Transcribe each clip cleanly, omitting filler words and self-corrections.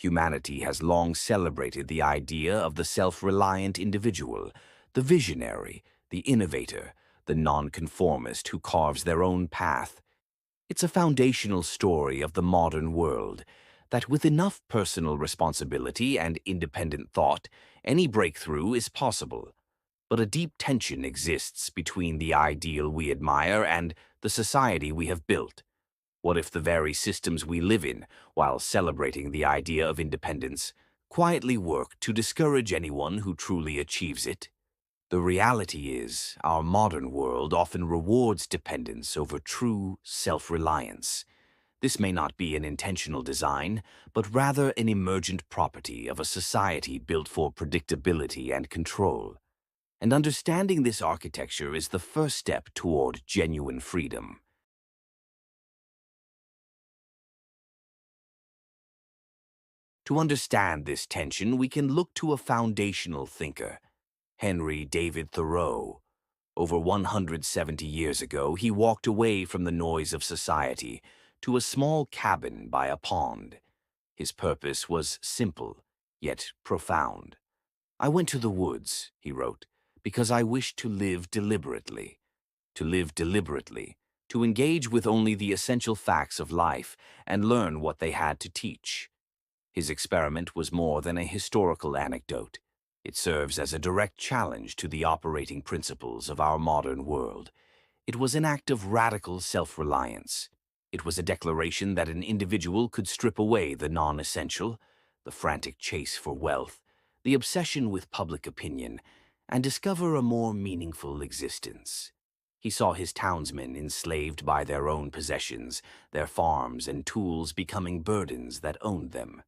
Humanity has long celebrated the idea of the self-reliant individual, the visionary, the innovator, the nonconformist who carves their own path. It's a foundational story of the modern world that with enough personal responsibility and independent thought, any breakthrough is possible. But a deep tension exists between the ideal we admire and the society we have built. What if the very systems we live in, while celebrating the idea of independence, quietly work to discourage anyone who truly achieves it? The reality is, our modern world often rewards dependence over true self-reliance. This may not be an intentional design, but rather an emergent property of a society built for predictability and control. And understanding this architecture is the first step toward genuine freedom. To understand this tension, we can look to a foundational thinker, Henry David Thoreau. Over 170 years ago, he walked away from the noise of society to a small cabin by a pond. His purpose was simple, yet profound. "I went to the woods," he wrote, "because I wished to live deliberately. To live deliberately, to engage with only the essential facts of life and learn what they had to teach." His experiment was more than a historical anecdote. It serves as a direct challenge to the operating principles of our modern world. It was an act of radical self-reliance. It was a declaration that an individual could strip away the non-essential, the frantic chase for wealth, the obsession with public opinion, and discover a more meaningful existence. He saw his townsmen enslaved by their own possessions, their farms and tools becoming burdens that owned them.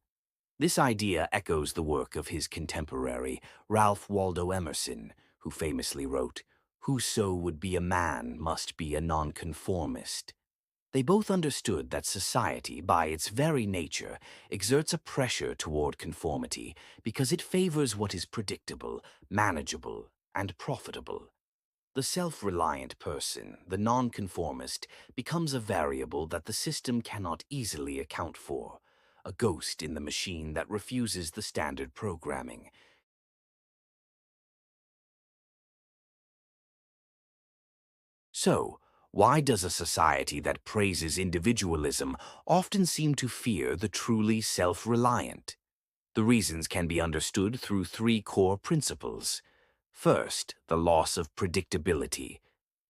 This idea echoes the work of his contemporary, Ralph Waldo Emerson, who famously wrote, "Whoso would be a man must be a nonconformist." They both understood that society, by its very nature, exerts a pressure toward conformity because it favors what is predictable, manageable, and profitable. The self-reliant person, the nonconformist, becomes a variable that the system cannot easily account for, a ghost in the machine that refuses the standard programming. So, why does a society that praises individualism often seem to fear the truly self-reliant? The reasons can be understood through three core principles. First, the loss of predictability.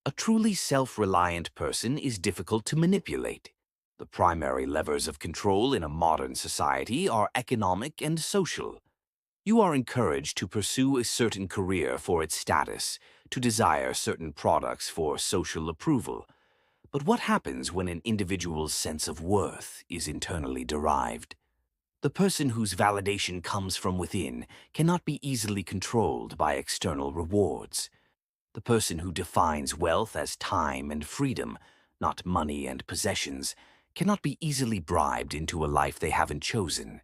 A truly self-reliant person is difficult to manipulate. The primary levers of control in a modern society are economic and social. You are encouraged to pursue a certain career for its status, to desire certain products for social approval. But what happens when an individual's sense of worth is internally derived? The person whose validation comes from within cannot be easily controlled by external rewards. The person who defines wealth as time and freedom, not money and possessions, cannot be easily bribed into a life they haven't chosen.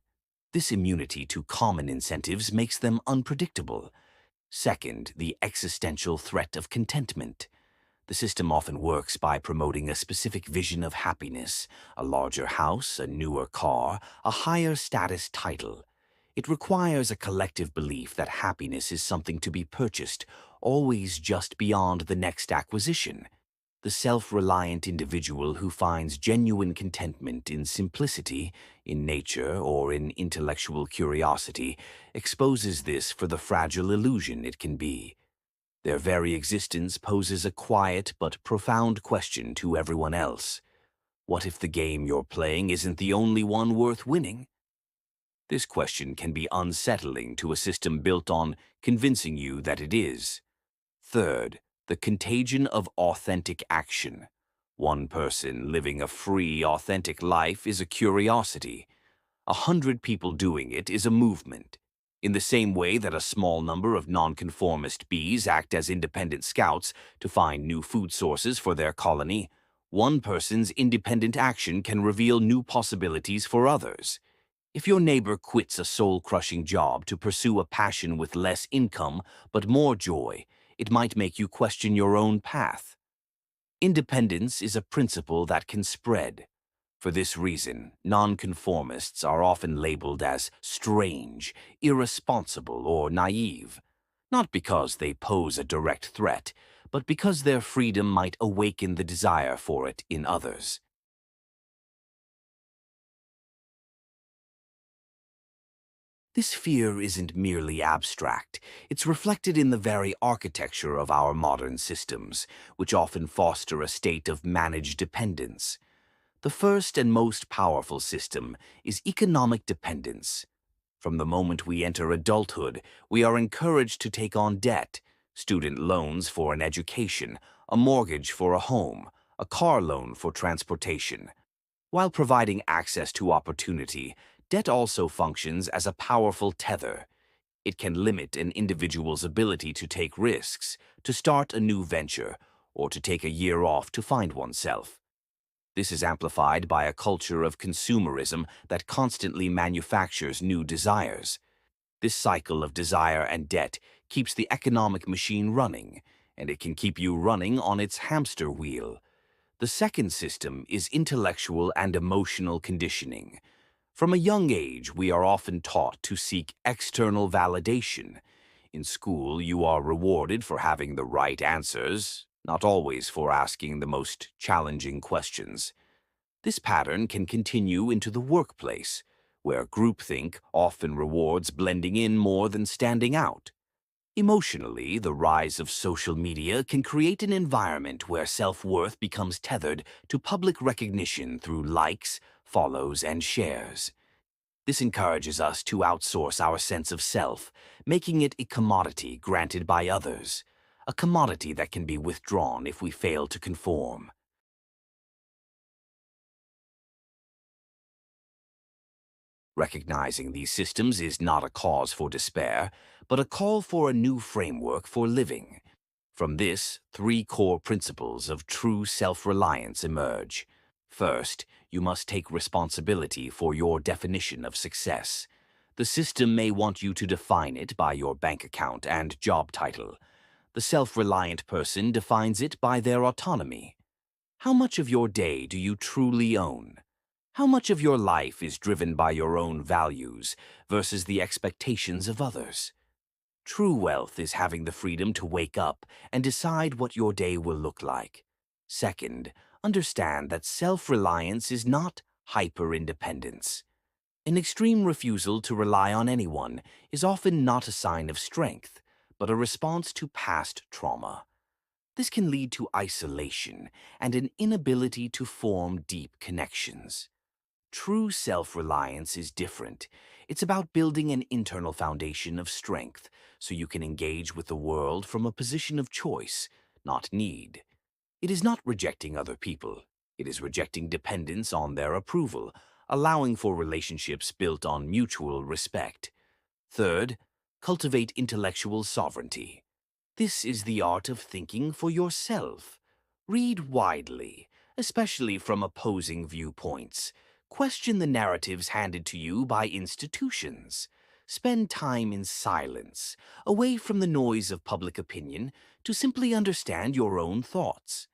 This immunity to common incentives makes them unpredictable. Second, the existential threat of contentment. The system often works by promoting a specific vision of happiness, a larger house, a newer car, a higher status title. It requires a collective belief that happiness is something to be purchased, always just beyond the next acquisition. The self-reliant individual who finds genuine contentment in simplicity, in nature, or in intellectual curiosity exposes this for the fragile illusion it can be. Their very existence poses a quiet but profound question to everyone else. What if the game you're playing isn't the only one worth winning? This question can be unsettling to a system built on convincing you that it is. Third, the contagion of authentic action. One person living a free, authentic life is a curiosity. 100 people doing it is a movement. In the same way that a small number of nonconformist bees act as independent scouts to find new food sources for their colony, one person's independent action can reveal new possibilities for others. If your neighbor quits a soul-crushing job to pursue a passion with less income but more joy, it might make you question your own path. Independence is a principle that can spread. For this reason, nonconformists are often labeled as strange, irresponsible, or naive, not because they pose a direct threat, but because their freedom might awaken the desire for it in others. This fear isn't merely abstract. It's reflected in the very architecture of our modern systems, which often foster a state of managed dependence. The first and most powerful system is economic dependence. From the moment we enter adulthood, we are encouraged to take on debt, student loans for an education, a mortgage for a home, a car loan for transportation. While providing access to opportunity, debt also functions as a powerful tether. It can limit an individual's ability to take risks, to start a new venture, or to take a year off to find oneself. This is amplified by a culture of consumerism that constantly manufactures new desires. This cycle of desire and debt keeps the economic machine running, and it can keep you running on its hamster wheel. The second system is intellectual and emotional conditioning. From a young age, we are often taught to seek external validation. In school, you are rewarded for having the right answers, not always for asking the most challenging questions. This pattern can continue into the workplace, where groupthink often rewards blending in more than standing out. Emotionally, the rise of social media can create an environment where self-worth becomes tethered to public recognition through likes, follows, and shares. This encourages us to outsource our sense of self, making it a commodity granted by others, a commodity that can be withdrawn if we fail to conform. Recognizing these systems is not a cause for despair, but a call for a new framework for living. From this, three core principles of true self-reliance emerge. First, you must take responsibility for your definition of success. The system may want you to define it by your bank account and job title. The self-reliant person defines it by their autonomy. How much of your day do you truly own? How much of your life is driven by your own values versus the expectations of others? True wealth is having the freedom to wake up and decide what your day will look like. Second, understand that self-reliance is not hyper-independence. An extreme refusal to rely on anyone is often not a sign of strength, but a response to past trauma. This can lead to isolation and an inability to form deep connections. True self-reliance is different. It's about building an internal foundation of strength so you can engage with the world from a position of choice, not need. It is not rejecting other people. It is rejecting dependence on their approval, allowing for relationships built on mutual respect. Third, cultivate intellectual sovereignty. This is the art of thinking for yourself. Read widely, especially from opposing viewpoints. Question the narratives handed to you by institutions. Spend time in silence, away from the noise of public opinion, to simply understand your own thoughts.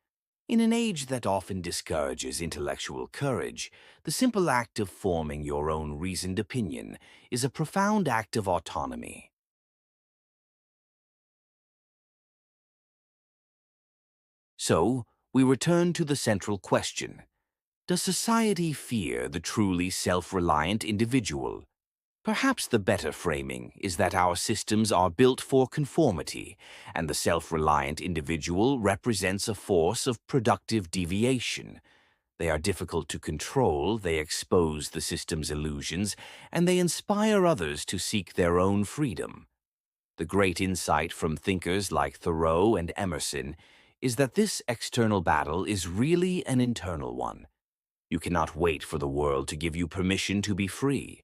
In an age that often discourages intellectual courage, the simple act of forming your own reasoned opinion is a profound act of autonomy. So, we return to the central question. Does society fear the truly self-reliant individual? Perhaps the better framing is that our systems are built for conformity, and the self-reliant individual represents a force of productive deviation. They are difficult to control, they expose the system's illusions, and they inspire others to seek their own freedom. The great insight from thinkers like Thoreau and Emerson is that this external battle is really an internal one. You cannot wait for the world to give you permission to be free.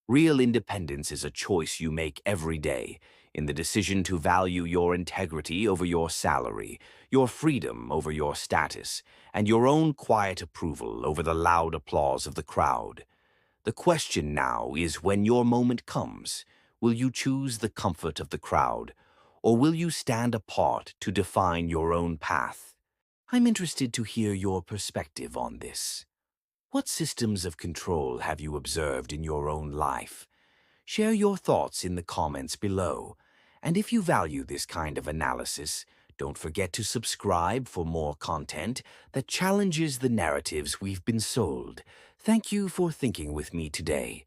Real independence is a choice you make every day, in the decision to value your integrity over your salary, your freedom over your status, and your own quiet approval over the loud applause of the crowd. The question now is, when your moment comes, will you choose the comfort of the crowd, or will you stand apart to define your own path? I'm interested to hear your perspective on this. What systems of control have you observed in your own life? Share your thoughts in the comments below. And if you value this kind of analysis, don't forget to subscribe for more content that challenges the narratives we've been sold. Thank you for thinking with me today.